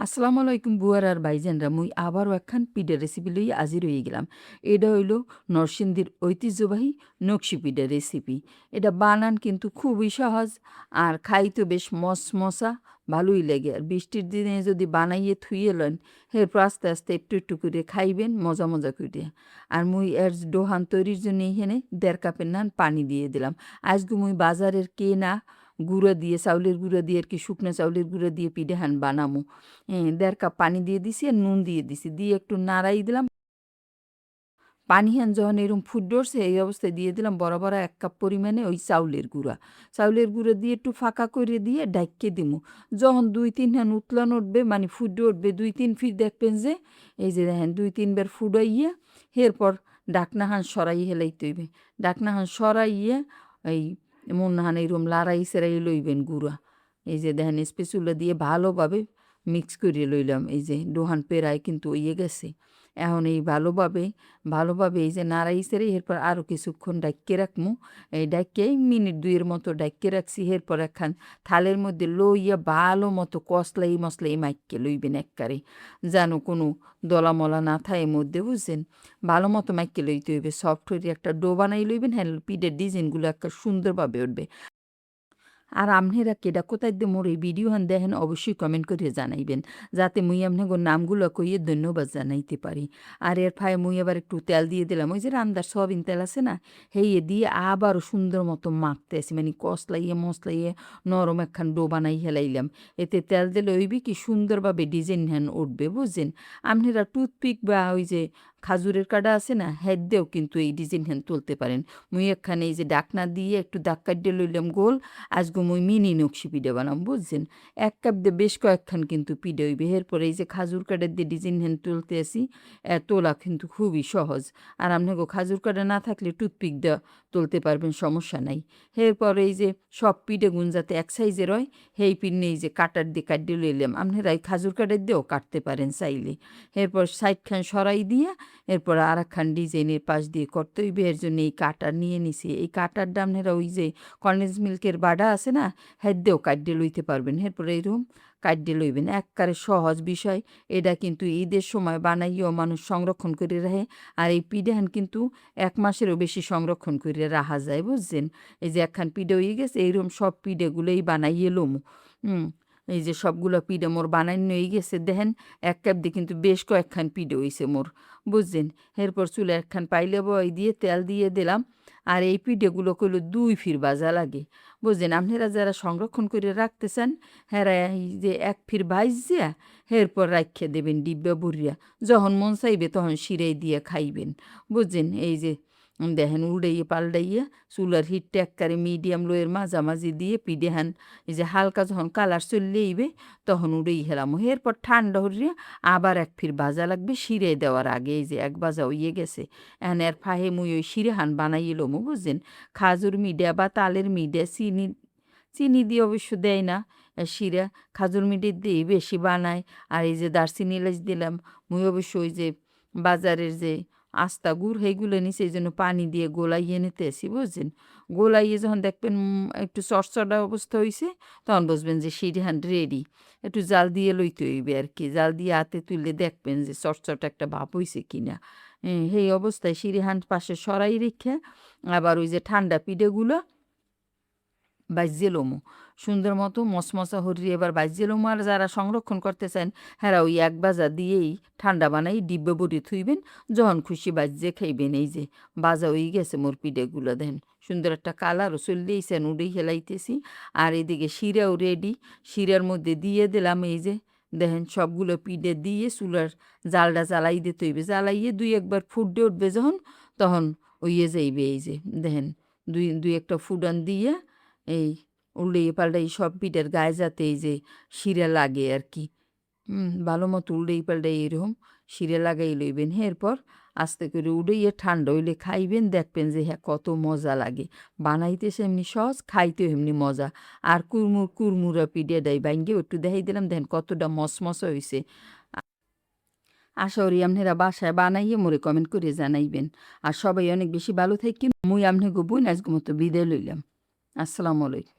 আসসালামু আলাইকুম বুয়ার আর ভাইজানরা, মুই আবারও একখান পিঠার রেসিপি লইয়া হাজির হয়ে গেলাম। এটা হইল নরসিংদীর ঐতিহ্যবাহী নকশি পিঠার রেসিপি। এটা বানান কিন্তু খুবই সহজ আর খাইতে বেশ মশমশা ভালোই লাগে। আর বৃষ্টির দিনে যদি বানাইয়ে থুইয়ে লন, এরপর আস্তে আস্তে একটু একটু করে খাইবেন মজা মজা করে। আর মুই এর ডোহান তৈরির জন্য এখানে 1.5 কাপের নান পানি দিয়ে দিলাম। আজকে মুই বাজারের কেনা গুঁড়া দিয়ে, চাউলের গুঁড়া দিয়ে আর কি, শুকনো চাউলের গুঁড়া দিয়ে পিঠাহান বানামু। 1.5 কাপ পানি দিয়ে দিছি আর নুন দিয়ে দিছি, দিয়ে একটু নাড়াই দিলাম। পানিহান যখন এরকম ফুট ধরছে এই অবস্থায় দিয়ে দিলাম বড় 1 কাপ পরিমাণে ওই চাউলের গুঁড়া দিয়ে একটু ফাঁকা করে দিয়ে ডাইকে দিমু। যখন 2-3 হান উতলান উঠবে, মানে ফুটে উঠবে 2-3 ফিট, দেখবেন যে এই যে দেখেন 2-3 বার ফুটাইয়া এরপর ডাকনাহান সরাই হেলাইতে হইবে। ডাকনাহান সরাইয়া এই মনহান এইরকম লাড়াই সেরাই লইবেন গুঁড়া। এই যে দেখেন স্পেচুলা দিয়ে ভালোভাবে মিক্স করে লইলাম। এই যে ডোহান পেরায় কিন্তু ইয়ে গেছে। এখন এই ভালোভাবে এই যে নাড়াই সেরে এরপর আরও কিছুক্ষণ ডাইক্কে রাখমু। এই ডাইক্কে মিনিট 2-এর মতো ডাইক্কে রাখছি। এরপর একখান থালের মধ্যে লইয়া ভালো মতো কসলাই মশলাই মাইক্কে লইবেন একবারে, যেন কোনো দলামলা না থাকে মধ্যে, বুঝছেন? ভালো মতো মাইক্কে লইতে হইবে। সফট হয়ে একটা ডো বানাই লইবেন, হ্যাঁ পিঠের ডিজাইনগুলো একটা সুন্দরভাবে উঠবে। আর আমনেরা কেডা কোথায় দিয়ে মোর এই ভিডিও হান দেখেন অবশ্যই কমেন্ট করে জানাইবেন, যাতে মুই আপনাকে নামগুলো কইয়ে ধন্যবাদ জানাইতে পারি। আর এর ফায়ে মুই আবার একটু তেল দিয়ে দিলাম, ওই যে রান্দার সয়াবিন তেল আছে না, হেয়ে দিয়ে আবারও সুন্দর মতো মাখতে আসি, মানে কষলাইয়ে মশলাইয়ে নরম একখান ডো বানাই হেলাইলাম। এতে তেল দিলে ওইবি কি সুন্দরভাবে ডিজাইন হ্যান উঠবে, বুঝছেন? আপনারা টুথপিক বা ওই যে খাজুরের কাটা আছে না, হ্যাঁ দিয়েও কিন্তু এই ডিজাইন হ্যান তুলতে পারেন। মুই একখানে এই যে ডাকনা দিয়ে একটু দাগ কাটিয়ে লইলাম গোল। আজকে মুই মিনি নকশি পিঠা বানাম, বুঝছেন? 1 কাপ দিয়ে বেশ কয়েকখান কিন্তু পিঠা হইবে। এরপরে এই যে খাজুর কাঠের দিয়ে ডিজাইন হ্যান তুলতে আসি, তোলা কিন্তু খুবই সহজ। আর আপনাকে খাজুর কাঠা না থাকলে টুথপিক দেওয়া তুলতে পারবেন, সমস্যা নাই। এরপরে এই যে সব পিঠে গুণ যাতে এক সাইজের হয়, সেই পিঠে এই যে কাটার দিয়ে কাটিয়ে লইলাম। আপনারা এই খাজুর কাঠের দিয়েও কাটতে পারেন চাইলে। এরপর সাইডখান সরাই দিয়ে এরপর আর একখান ডিজাইনের পাশ দিয়ে করতে হইবে। এর জন্য এই কাটার নিয়ে নিছি। এই কাটারটা আপনারা ওই যে কন্ডেন্স মিল্কের বাডা আছে না, হ্যাঁ দিয়েও কাটিয়ে লইতে পারবেন। এরপরে এইরকম কাটিয়ে লইবেন, একবারে সহজ বিষয়। এটা কিন্তু ঈদের সময় বানাইও মানুষ সংরক্ষণ করে রাখে। আর এই পিঠাহান কিন্তু 1 মাসেরও বেশি সংরক্ষণ করে রাখা যায়, বুঝছেন? এই যে একখান পিঠে হয়ে গেছে, এইরকম সব পিঠেগুলোই বানাইয়ে লমু। এই যে সবগুলো পিঠে মোর বানানো হয়ে গেছে, দেখেন 1 কাপ দিয়ে কিন্তু বেশ কয়েকখান পিঠে হয়েছে মোর, বুঝছেন? এরপর চুলে একখান পাইলে বই দিয়ে তেল দিয়ে দিলাম। আর এই পিঠেগুলো কইলো 2 ফির ভাজা লাগে, বুঝছেন? আপনারা যারা সংরক্ষণ করে রাখতে চান, হ্যাঁ এই যে 1 ফির ভাইজিয়া এরপর রাখিয়ে দেবেন ডিব্বা ভরিয়া। যখন মন চাইবে তখন শিরাই দিয়ে খাইবেন, বুঝছেন? এই যে দেখেন উল্টাইয়ে পাল্টাইয়ে চুলার হিটটা একবারে মিডিয়াম লোয়ের মাঝামাঝি দিয়ে পিঠেহান এই যে হালকা যখন কালার চললে আইবে তখন উড়েই হেলাম। এরপর ঠান্ডা হরিয়া আবার 1 ফির ভাজা লাগবে শিরে দেওয়ার আগে। এই যে 1 ভাজা হইয়ে গেছে, এখন এর ফাহে মুই ওই শিরেহান বানাইয়ে লমু, বুঝছেন? খাজুর মিডিয়া বা তালের মিডিয়া, চিনি চিনি দিয়ে অবশ্য দেয় না শিরা, খাজুর মিডিয়া দিয়ে বেশি বানায়। আর এই যে দারচিনি এলাচ দিলাম। মুই অবশ্য ওই যে বাজারের যে আস্তা গুড় সেইগুলো নিচে, এই জন্য পানি দিয়ে গোলাইয়ে নিতে আসি, বুঝছেন? গোলাইয়ে যখন দেখবেন একটু চটচটা অবস্থা হয়েছে, তখন বুঝবেন যে শিরিহান রেডি। একটু জাল দিয়ে লইতে হইবে আর কি, জাল দিয়ে হাতে তুললে দেখবেন যে চটচট একটা ভাব হয়েছে কিনা। সেই অবস্থায় শিরিহান পাশে সরাই রেখে আবার ওই যে ঠান্ডা পিঠেগুলো বাইজে লমু সুন্দর মতো মশমশা হরিয়ে এবার বাইজে লমু। আর যারা সংরক্ষণ করতে চান, হ্যাঁ ওই 1 ভাজা দিয়েই ঠান্ডা বানাই ডিব্বে বড়ি থুইবেন, যখন খুশি বাজে খাইবেন। এই যে বাজা হয়ে গেছে মোর পিঠেগুলো, দেন সুন্দর একটা কালারও চললেইছেন, উড়েই হেলাইতেছি। আর এদিকে শিরাও রেডি, শিরার মধ্যে দিয়ে দিলাম। এই যে দেখেন সবগুলো পিঠে দিয়ে চুলার জালটা জ্বালাই দিতে হইবে, জ্বালাইয়ে 2-1 বার ফুটে উঠবে যখন, তখন ওইয়ে যাইবে। এই যে দেখেন দুই একটা ফুটান দিয়ে এই উল্টাইয়ে পাল্টাই সব পিঠের গায়ে যাতে এই যে শিরা লাগে আর কি। ভালো মতো উল্টাই পাল্টাই এরকম শিরা লাগাই লইবেন। এরপর আস্তে করে উড়াইয়ে ঠান্ডা হইলে খাইবেন, দেখবেন যে হ্যাঁ কত মজা লাগে। বানাইতে এমনি সহজ, খাইতেও এমনি মজা। আর কুরমুরা পিঠেটাই বাইঙ্গে একটু দেখাই দিলাম, দেখেন কতটা মসমসা হয়েছে। আশা করি আপনারা বাসায় বানাইয়ে মোরে কমেন্ট করে জানাইবেন। আর সবাই অনেক বেশি ভালো থাকি। মুই আপনাকে বই আজকে মতো বিদায় লইলাম। আসসালামু আলাইকুম।